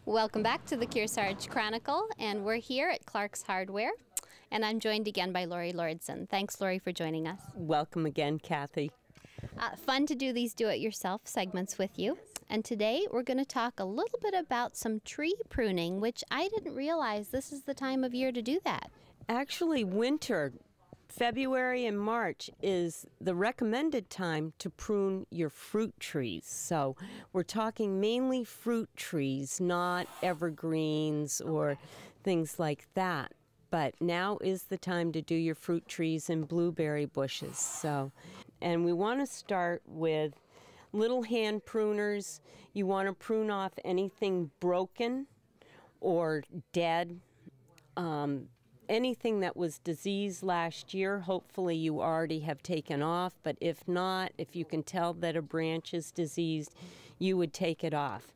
Welcome back to the Kearsarge Chronicle, and we're here at Clarke's Hardware, and I'm joined again by Lori Lordson. Thanks, Lori, for joining us. Welcome again, Kathy. Fun to do these do-it-yourself segments with you. And today we're going to talk a little bit about some tree pruning, which I didn't realize this is the time of year to do that. Actually, winter, February and March, is the recommended time to prune your fruit trees. So we're talking mainly fruit trees, not evergreens or things like that. But now is the time to do your fruit trees and blueberry bushes. And we want to start with little hand pruners. You want to prune off anything broken or dead. Anything that was diseased last year, hopefully you already have taken off, but if not, if you can tell that a branch is diseased, you would take it off.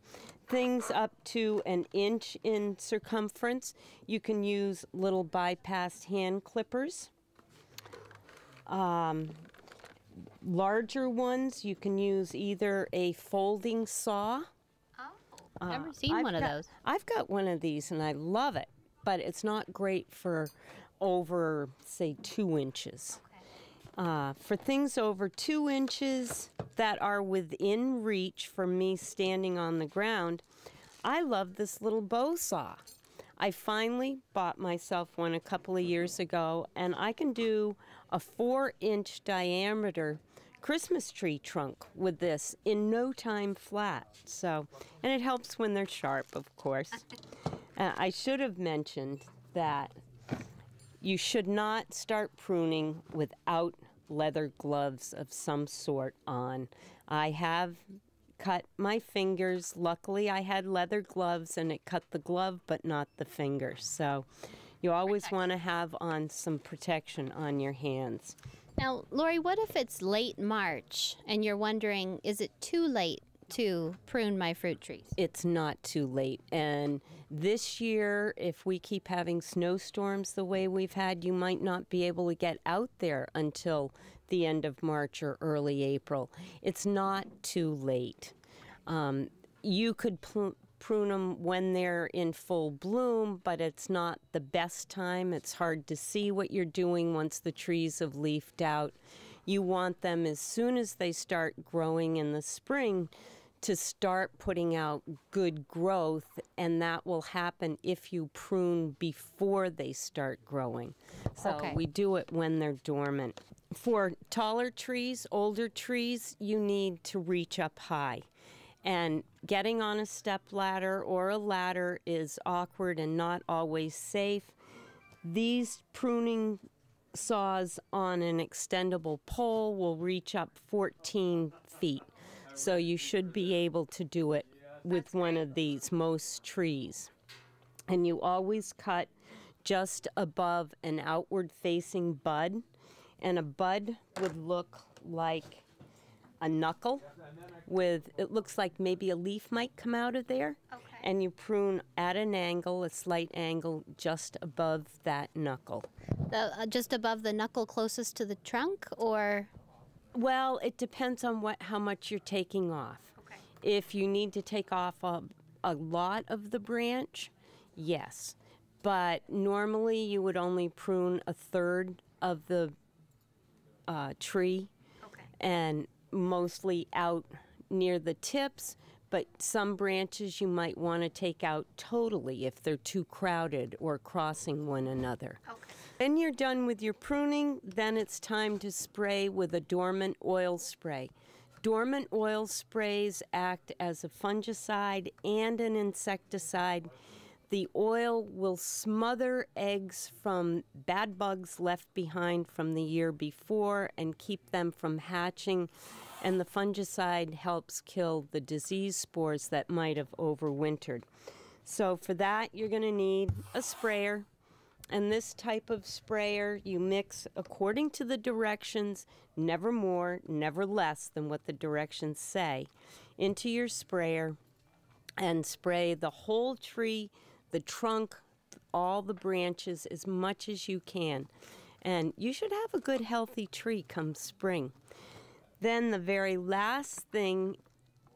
Things up to 1 inch in circumference, you can use little bypassed hand clippers. Larger ones, you can use either a folding saw. Oh, never seen one of those. I've got one of these and I love it. But it's not great for over, say, 2 inches. Okay. For things over 2 inches that are within reach for me standing on the ground, I love this little bow saw. I finally bought myself one a couple of years ago, and I can do a 4-inch diameter Christmas tree trunk with this in no time flat. And it helps when they're sharp, of course. I should have mentioned that you should not start pruning without leather gloves of some sort on. I have cut my fingers. Luckily, I had leather gloves and it cut the glove but not the fingers. So you always want to have on some protection on your hands. Now, Lori, what if it's late March and you're wondering, is it too late to prune my fruit trees? It's not too late. And this year, if we keep having snowstorms the way we've had, you might not be able to get out there until the end of March or early April. It's not too late. You could prune them when they're in full bloom, but it's not the best time. It's hard to see what you're doing once the trees have leafed out. You want them as soon as they start growing in the spring to start putting out good growth, and that will happen if you prune before they start growing. So we do it when they're dormant. For taller trees, older trees, you need to reach up high. And getting on a step ladder or a ladder is awkward and not always safe. These pruning saws on an extendable pole will reach up 14 feet. So you should be able to do it with one of these, most trees. And you always cut just above an outward-facing bud. And a bud would look like a knuckle it looks like maybe a leaf might come out of there. Okay. And you prune at an angle, a slight angle, just above that knuckle. Just above the knuckle closest to the trunk, or? Well, it depends on how much you're taking off. Okay. If you need to take off a lot of the branch, yes. But normally you would only prune 1/3 of the tree. Okay. And mostly out near the tips, but some branches you might want to take out totally if they're too crowded or crossing one another. Okay. When you're done with your pruning, then it's time to spray with a dormant oil spray. Dormant oil sprays act as a fungicide and an insecticide. The oil will smother eggs from bad bugs left behind from the year before and keep them from hatching. And the fungicide helps kill the disease spores that might have overwintered. So for that, you're going to need a sprayer. And this type of sprayer, you mix according to the directions, never more, never less than what the directions say, into your sprayer and spray the whole tree, the trunk, all the branches as much as you can. And you should have a good healthy tree come spring. Then the very last thing,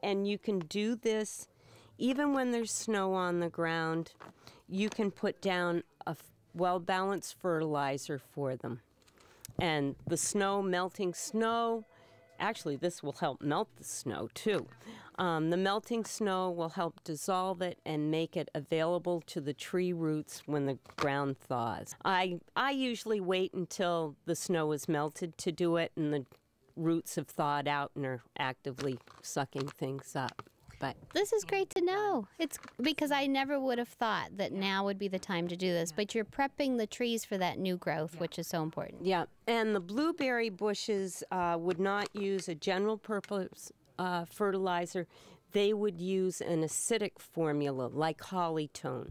and you can do this even when there's snow on the ground, you can put down a well-balanced fertilizer for them. And the snow, melting snow, actually this will help melt the snow too. The melting snow will help dissolve it and make it available to the tree roots when the ground thaws. I usually wait until the snow is melted to do it and the roots have thawed out and are actively sucking things up. But this is great to know. It's because I never would have thought that now would be the time to do this, but you're prepping the trees for that new growth, which is so important. Yeah, and the blueberry bushes would not use a general purpose fertilizer. They would use an acidic formula like Hollytone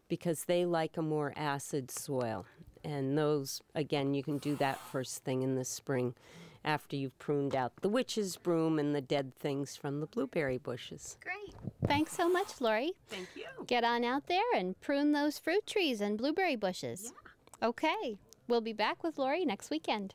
because they like a more acid soil. And those, again, you can do that first thing in the spring after you've pruned out the witch's broom and the dead things from the blueberry bushes. Great. Thanks so much, Lori. Thank you. Get on out there and prune those fruit trees and blueberry bushes. Yeah. Okay. We'll be back with Lori next weekend.